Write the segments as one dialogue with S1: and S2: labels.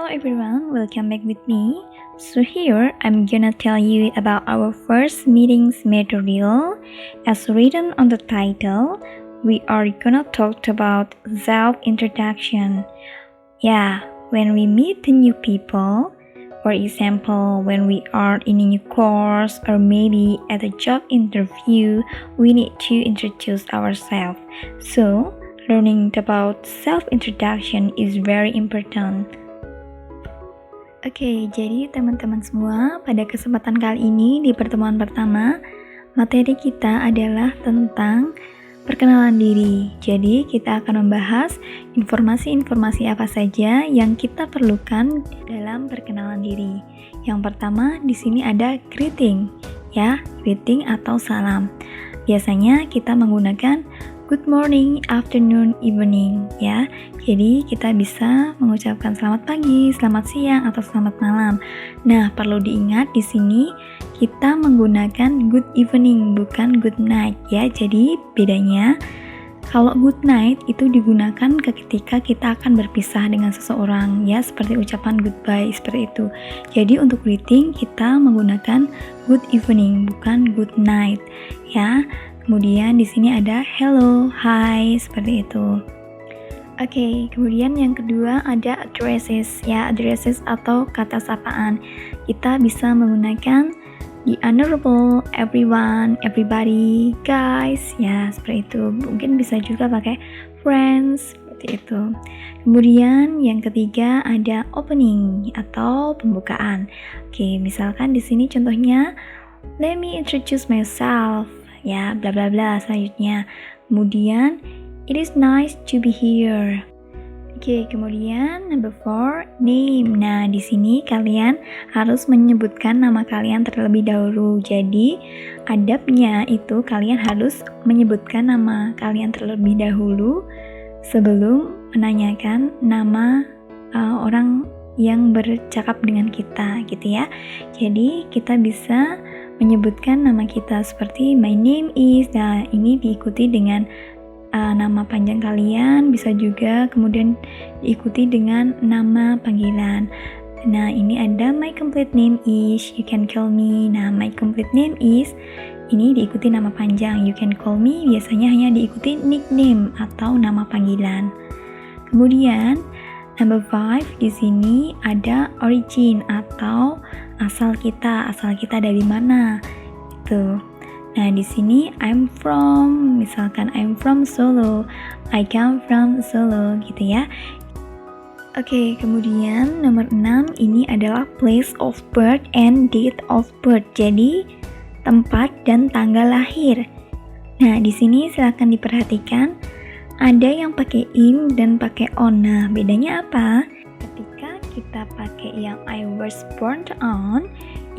S1: everyone, welcome back with me. So here I'm gonna tell you about our first meeting's material. As written on the title, we are gonna talk about self-introduction. Yeah, when we meet new people, for example, when we are in a new course or maybe at a job interview, we need to introduce ourselves. So, learning about self-introduction is very important. Oke, jadi teman-teman semua, pada kesempatan kali ini di pertemuan pertama, materi kita adalah tentang perkenalan diri. Jadi, kita akan membahas informasi-informasi apa saja yang kita perlukan dalam perkenalan diri. Yang pertama, di sini ada greeting, ya, greeting atau salam. Biasanya kita menggunakan good morning, afternoon, evening, ya. Jadi kita bisa mengucapkan selamat pagi, selamat siang, atau selamat malam. Nah, perlu diingat di sini kita menggunakan good evening, bukan good night, ya. Jadi bedanya kalau good night itu digunakan ketika kita akan berpisah dengan seseorang, ya, seperti ucapan goodbye seperti itu. Jadi untuk greeting kita menggunakan good evening, bukan good night, ya. Kemudian di sini ada hello, hi, seperti itu. Oke, kemudian yang kedua ada addresses, ya, addresses atau kata sapaan. Kita bisa menggunakan the honorable, everyone, everybody, guys, ya, seperti itu. Mungkin bisa juga pakai friends, seperti itu. Kemudian yang ketiga ada opening atau pembukaan. Oke, misalkan di sini contohnya, let me introduce myself, ya, bla bla bla selanjutnya. Kemudian it is nice to be here. Oke, kemudian number 4, name. Nah, di sini kalian harus menyebutkan nama kalian terlebih dahulu. Jadi, adabnya itu kalian harus menyebutkan nama kalian terlebih dahulu sebelum menanyakan nama orang yang bercakap dengan kita, gitu ya. Jadi, kita bisa menyebutkan nama kita seperti my name is. Nah, ini diikuti dengan nama panjang kalian, bisa juga kemudian diikuti dengan nama panggilan. Nah, ini ada my complete name is, you can call me. Nah, my complete name is, ini diikuti nama panjang, you can call me, biasanya hanya diikuti nickname atau nama panggilan. Kemudian number 5 di sini ada origin atau asal kita dari mana itu. Nah, di sini I'm from, misalkan I'm from Solo, I come from Solo, gitu ya. Oke, kemudian nomor 6 ini adalah place of birth and date of birth. Jadi tempat dan tanggal lahir. Nah, di sini silakan diperhatikan ada yang pakai in dan pakai on. Nah, bedanya apa? Ketika kita pakai yang I was born on,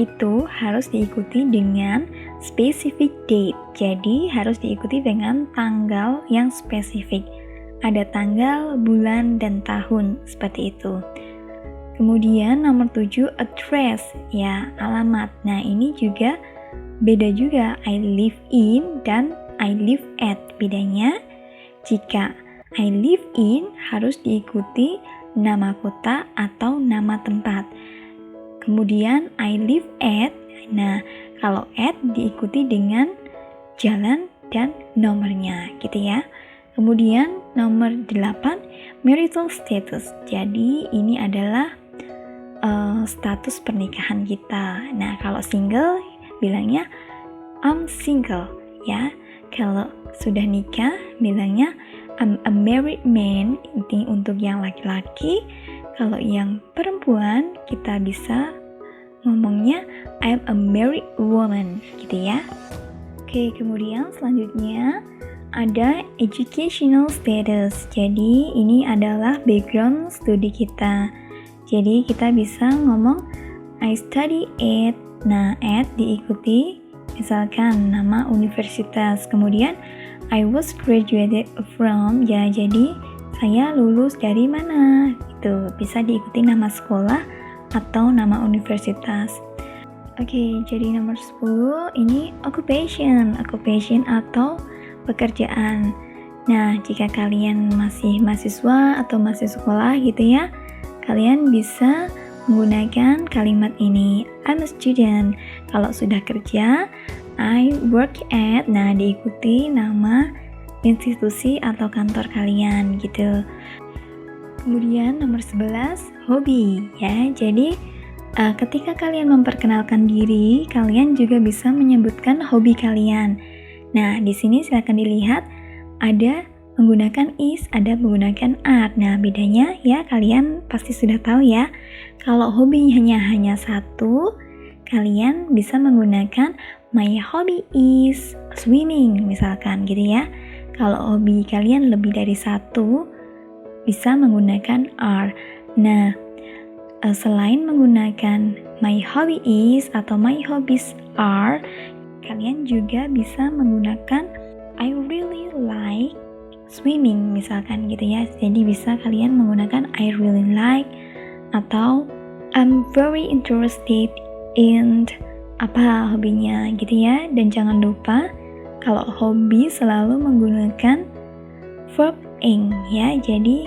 S1: itu harus diikuti dengan specific date. Jadi harus diikuti dengan tanggal yang spesifik. Ada tanggal, bulan, dan tahun, seperti itu. Kemudian nomor 7 address, ya, alamat. Nah, ini juga beda juga, I live in dan I live at. Bedanya jika I live in harus diikuti nama kota atau nama tempat. Kemudian I live at, nah kalau at diikuti dengan jalan dan nomornya, gitu ya. Kemudian nomor 8 marital status. Jadi ini adalah status pernikahan kita. Nah, kalau single bilangnya I'm single, ya. Kalau sudah nikah bilangnya I'm a married man. Ini untuk yang laki-laki. Kalau yang perempuan kita bisa ngomongnya I'm a married woman, gitu ya. Oke, kemudian selanjutnya ada educational status. Jadi ini adalah background studi kita. Jadi kita bisa ngomong I study at. Nah, at diikuti misalkan nama universitas. Kemudian I was graduated from, ya, jadi saya lulus dari mana, itu bisa diikuti nama sekolah atau nama universitas. Oke, jadi nomor 10 ini occupation atau pekerjaan. Nah, jika kalian masih mahasiswa atau masih sekolah gitu ya, kalian bisa menggunakan kalimat ini. I'm a student. Kalau sudah kerja, I work at. Nah, diikuti nama institusi atau kantor kalian gitu. Kemudian nomor 11, hobi ya. Jadi ketika kalian memperkenalkan diri, kalian juga bisa menyebutkan hobi kalian. Nah, di sini silakan dilihat ada menggunakan is, ada menggunakan are. Nah, bedanya ya kalian pasti sudah tahu ya. Kalau hobinya hanya satu, kalian bisa menggunakan my hobby is swimming misalkan gitu ya. Kalau hobi kalian lebih dari satu, bisa menggunakan are. Nah, selain menggunakan my hobby is atau my hobbies are, kalian juga bisa menggunakan I really like swimming misalkan gitu ya. Jadi bisa kalian menggunakan I really like atau I'm very interested in apa hobinya gitu ya. Dan jangan lupa kalau hobi selalu menggunakan verb ing ya. Jadi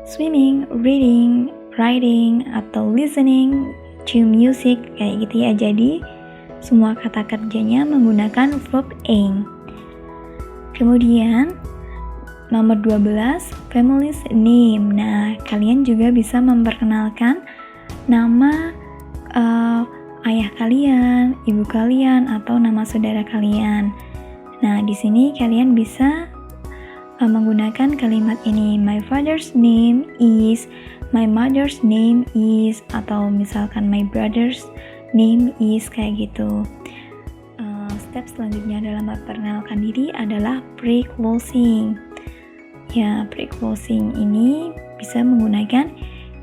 S1: swimming, reading, writing atau listening to music kayak gitu ya. Jadi semua kata kerjanya menggunakan verb ing. Kemudian nomor 12, family's name. Nah, kalian juga bisa memperkenalkan nama ayah kalian, ibu kalian, atau nama saudara kalian. Nah, di sini kalian bisa menggunakan kalimat ini. My father's name is, my mother's name is, atau misalkan my brother's name is, kayak gitu. Step selanjutnya dalam memperkenalkan diri adalah pre-closing. Ya, pre-closing ini bisa menggunakan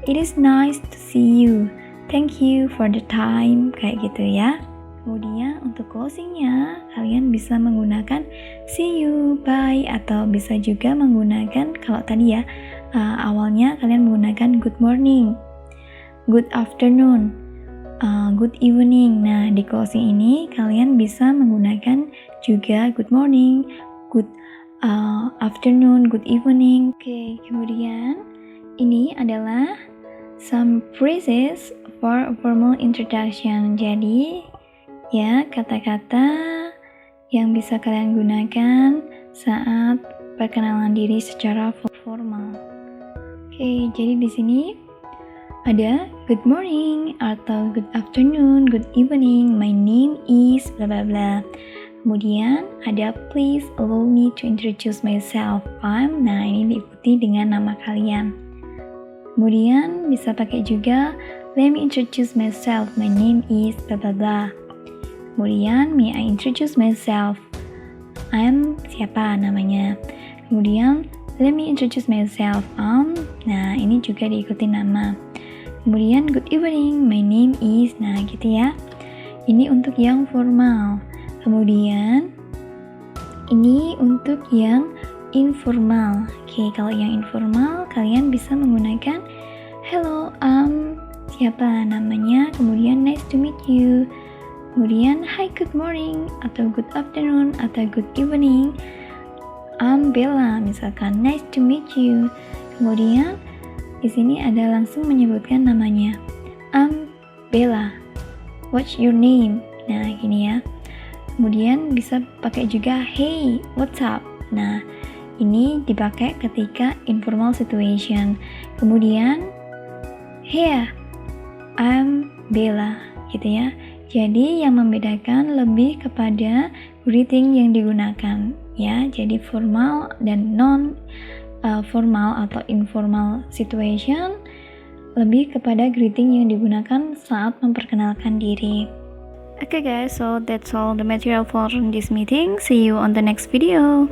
S1: it is nice to see you, thank you for the time, kayak gitu ya. Kemudian untuk closingnya, kalian bisa menggunakan see you, bye, atau bisa juga menggunakan, kalau tadi ya, awalnya kalian menggunakan good morning, good afternoon, good evening. Nah, di closing ini kalian bisa menggunakan juga good morning, good afternoon, good evening. Oke, kemudian ini adalah some phrases for formal introduction. Jadi ya, kata-kata yang bisa kalian gunakan saat perkenalan diri secara formal. Oke, jadi di sini ada good morning atau good afternoon, good evening, my name is bla bla bla. Kemudian ada please allow me to introduce myself. Nah, ini diikuti dengan nama kalian. Kemudian bisa pakai juga let me introduce myself. My name is bla bla bla. Kemudian may I introduce myself. I'm siapa namanya. Kemudian let me introduce myself. Nah, ini juga diikuti nama. Kemudian good evening, my name is. Nah, gitu ya. Ini untuk yang formal. Kemudian ini untuk yang informal. Oke, kalau yang informal kalian bisa menggunakan hello, siapa namanya, kemudian nice to meet you, kemudian hi good morning atau good afternoon atau good evening, I'm Bella misalkan, nice to meet you. Kemudian di sini ada langsung menyebutkan namanya, I'm Bella, what's your name. Nah, gini ya. Kemudian bisa pakai juga hey, what's up. Nah, ini dipakai ketika informal situation. Kemudian hey, I'm Bella gitu ya. Jadi yang membedakan lebih kepada greeting yang digunakan ya. Jadi formal dan non formal atau informal situation lebih kepada greeting yang digunakan saat memperkenalkan diri. Okay guys, so that's all the material for this meeting. See you on the next video.